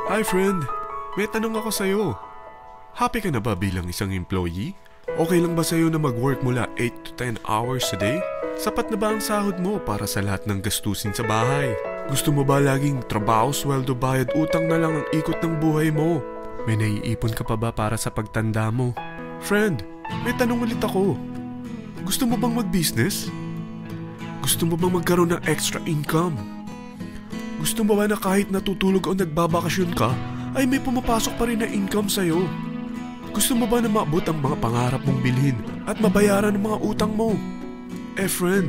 Hi friend, may tanong ako sa'yo. Happy ka na ba bilang isang employee? Okay lang ba sa'yo na mag-work mula 8 to 10 hours a day? Sapat na ba ang sahod mo para sa lahat ng gastusin sa bahay? Gusto mo ba laging trabaho, sweldo, bayad, utang na lang ang ikot ng buhay mo? May naiipon ka pa ba para sa pagtanda mo? Friend, may tanong ulit ako. Gusto mo bang mag-business? Gusto mo bang magkaroon ng extra income? Gusto mo ba na kahit natutulog o nagbabakasyon ka, ay may pumapasok pa rin na income sa'yo? Gusto mo ba na maabot ang mga pangarap mong bilhin at mabayaran ang mga utang mo? Friend,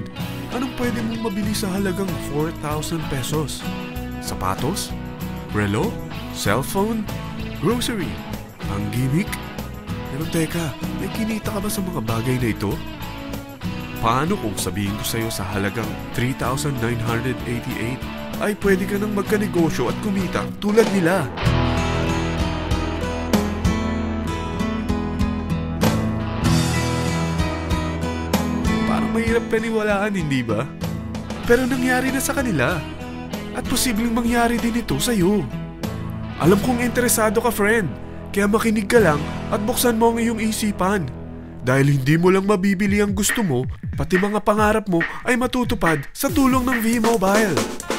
anong pwede mong mabili sa halagang 4,000 pesos? Sapatos? Relo? Cellphone? Grocery? Ang gimmick? Pero teka, may kinita ka ba sa mga bagay na ito? Paano kung sabihin ko sa'yo sa halagang 3,988 ay pwede ka nang magkanegosyo at kumita tulad nila? Parang mahirap paniwalaan, hindi ba? Pero nangyari na sa kanila. At posibleng mangyari din ito sa'yo. Alam kong interesado ka, friend. Kaya makinig ka lang at buksan mo ang iyong isipan. Dahil hindi mo lang mabibili ang gusto mo, pati mga pangarap mo ay matutupad sa tulong ng V-Mobile.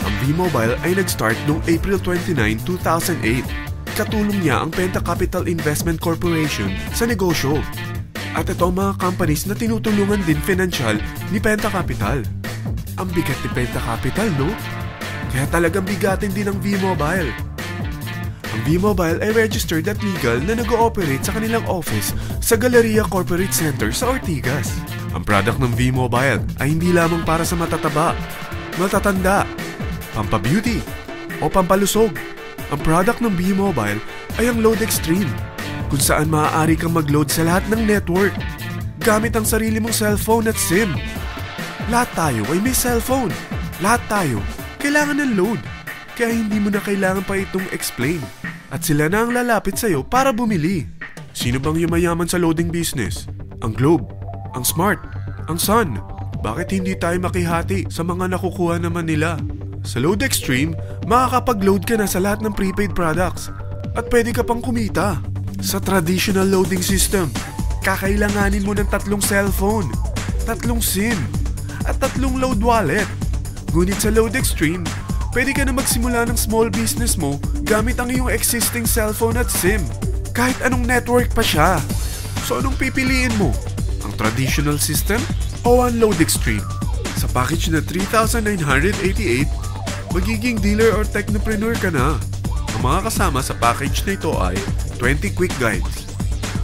Ang V-Mobile ay nag-start noong April 29, 2008. Katulong niya ang Penta Capital Investment Corporation sa negosyo. At ito ang mga companies na tinutulungan din financial ni Penta Capital. Ang bigat ni Penta Capital, no? Kaya talagang bigatin din ang V-Mobile. Ang V-Mobile ay registered at legal na nag-ooperate sa kanilang office sa Galleria Corporate Center sa Ortigas. Ang product ng V-Mobile ay hindi lamang para sa matataba, matatanda, pampabeauty, o pampalusog. Ang product ng V-Mobile ay ang Load Extreme, kung saan maaari kang mag-load sa lahat ng network gamit ang sarili mong cellphone at SIM. Lahat tayo ay may cellphone. Lahat tayo kailangan ng load. Kaya hindi mo na kailangan pa itong explain. At sila na ang lalapit sa'yo para bumili. Sino bang yumayaman sa loading business? Ang Globe, ang Smart, ang Sun. Bakit hindi tayo makihati sa mga nakukuha naman nila? Sa Load Extreme, makakapag-load ka na sa lahat ng prepaid products. At pwede ka pang kumita. Sa traditional loading system, kakailanganin mo ng 3 cellphone, 3 SIM, at 3 load wallet. Ngunit sa Load Extreme, pwede ka na magsimula ng small business mo gamit ang iyong existing cellphone at SIM. Kahit anong network pa siya. So anong pipiliin mo? Ang traditional system o ang Load Extreme? Sa package na 3,988, magiging dealer or technopreneur ka na. Ang mga kasama sa package na ito ay 20 quick guides,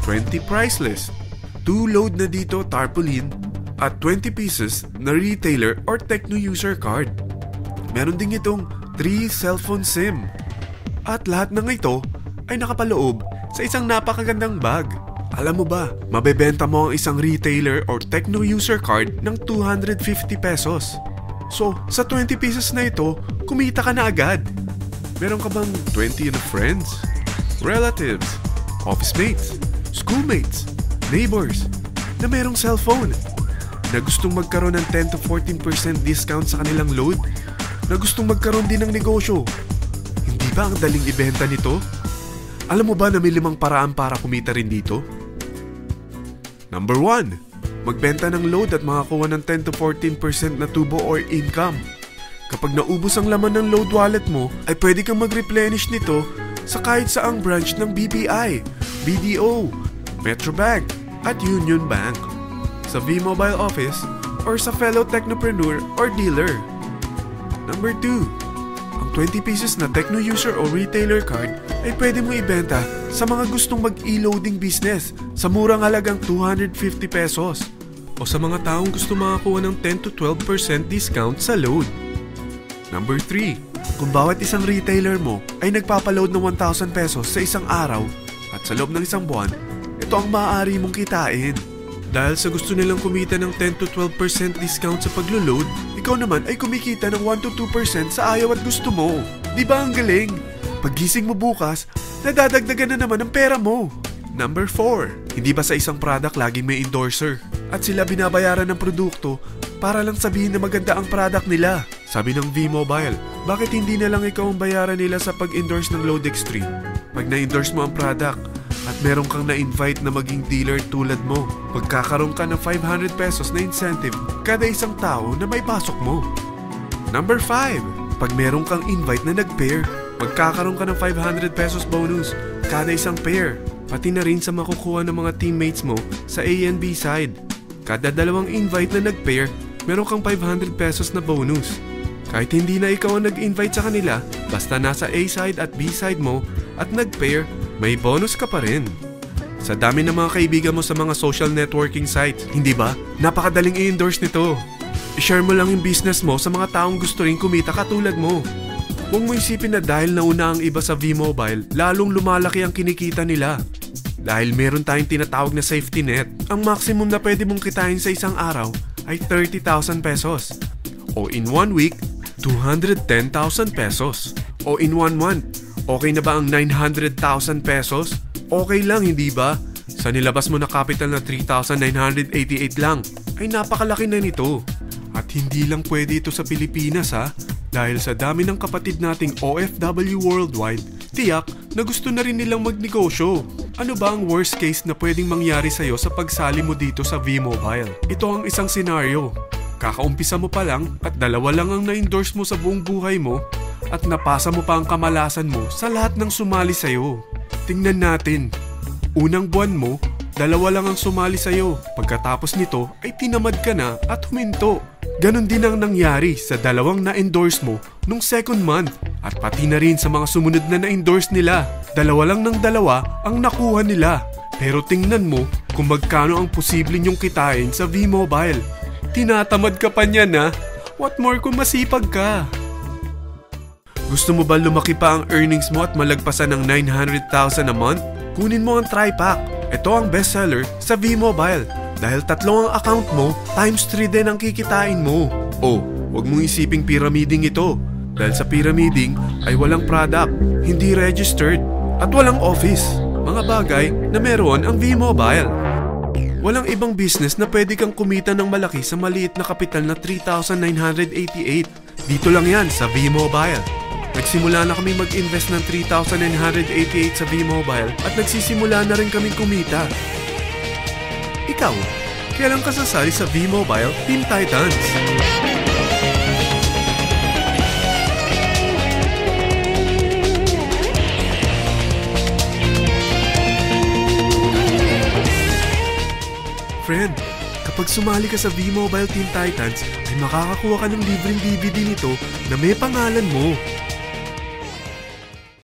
20 price list, 2 load na dito tarpaulin, at 20 pieces na retailer or techno user card. Meron din itong 3 cellphone SIM. At lahat ng ito ay nakapaloob sa isang napakagandang bag. Alam mo ba, mabebenta mo ang isang retailer or techno user card ng 250 pesos. So, sa 20 pieces na ito, kumita ka na agad. Meron ka bang 20 na friends, relatives, office mates, schoolmates, neighbors na merong cellphone, na gustong magkaroon ng 10 to 14% discount sa kanilang load, na gustong magkaroon din ng negosyo? Hindi ba ang daling ibenta nito? Alam mo ba na may 5 paraan para kumita rin dito? Number 1, magbenta ng load at makakuha ng 10 to 14% na tubo or income. Kapag naubos ang laman ng load wallet mo, ay pwede kang mag-replenish nito sa kahit saang branch ng BPI, BDO, Metrobank, at Union Bank, sa V-Mobile office, or sa fellow technopreneur or dealer. Number 2, ang 20 pieces na techno user o retailer card ay pwede mo ibenta sa mga gustong mag-e-loading business sa murang halagang 250 pesos o sa mga taong gusto makakuha ng 10 to 12% discount sa load. Number 3, kung bawat isang retailer mo ay nagpapaload ng 1,000 pesos sa isang araw at sa loob ng isang buwan, ito ang maaari mong kitain. Dahil sa gusto nilang kumita ng 10 to 12% discount sa paglo-load, ikaw naman ay kumikita ng 1 to 2% sa ayaw at gusto mo. Di ba ang galing? Paggising mo bukas, nadadagdagan na naman ang pera mo. Number 4, hindi ba sa isang product laging may endorser? At sila binabayaran ng produkto para lang sabihin na maganda ang product nila. Sabi ng V-Mobile, Bakit hindi na lang ikaw ang bayaran nila sa pag-endorse ng Load Extreme? Pag na-endorse mo ang product at meron kang na-invite na maging dealer tulad mo, magkakaroon ka ng 500 pesos na incentive kada isang tao na may pasok mo. Number 5. Pag meron kang invite na nag-pair, magkakaroon ka ng 500 pesos bonus kada isang pair. Pati na rin sa makukuha ng mga teammates mo sa A and B side. Kada dalawang invite na nag-pair, meron kang 500 pesos na bonus. Kahit hindi na ikaw ang nag-invite sa kanila, basta nasa A side at B side mo at nag-pair, may bonus ka pa rin. Sa dami ng mga kaibigan mo sa mga social networking sites, hindi ba? Napakadaling i-endorse nito. I-share mo lang yung business mo sa mga taong gusto rin kumita katulad mo. Huwag mo isipin na dahil nauna ang iba sa V-Mobile, lalong lumalaki ang kinikita nila. Dahil meron tayong tinatawag na safety net, ang maximum na pwede mong kitain sa isang araw ay 30,000 pesos. O in 1 week, 210,000 pesos. O in 1 month, okay na ba ang 900,000 pesos? Okay lang, hindi ba? Sa nilabas mo na capital na 3,988 lang, ay napakalaki na nito. At hindi lang pwede ito sa Pilipinas ha, dahil sa dami ng kapatid nating OFW worldwide, tiyak na gusto na rin nilang magnegosyo. Ano ba ang worst case na pwedeng mangyari sa'yo sa pagsali mo dito sa V-Mobile? Ito ang isang senaryo. Kakaumpisa mo pa lang at 2 lang ang na-endorse mo sa buong buhay mo at napasa mo pa ang kamalasan mo sa lahat ng sumali sa'yo. Tingnan natin. Unang buwan mo, 2 lang ang sumali sa'yo. Pagkatapos nito ay tinamad ka na at huminto. Ganon din ang nangyari sa 2 na-endorse mo nung second month at pati na rin sa mga sumunod na na-endorse nila. 2 lang ng 2 ang nakuha nila. Pero tingnan mo kung magkano ang posible nyong kitain sa V-Mobile. Tinatamad ka pa niyan ha? What more kung masipag ka? Gusto mo ba lumaki pa ang earnings mo at malagpasan ng 900,000 a month? Kunin mo ang TriPack. Ito ang bestseller sa V-Mobile. Dahil 3 ang account mo, times 3 din ang kikitain mo. Oh, huwag mong isiping pyramiding ito. Dahil sa pyramiding ay walang product, hindi registered, at walang office. Mga bagay na meron ang V-Mobile. Walang ibang business na pwede kang kumita ng malaki sa maliit na kapital na 3,988. Dito lang yan sa V-Mobile. Nagsimula na kami mag-invest ng 3,988 sa V-Mobile at nagsisimula na rin kaming kumita. Ikaw, kailan ka sasali sa V-Mobile Team Titans? Friend, kapag sumali ka sa V-Mobile Team Titans, ay makakakuha ka ng libreng DVD nito na may pangalan mo.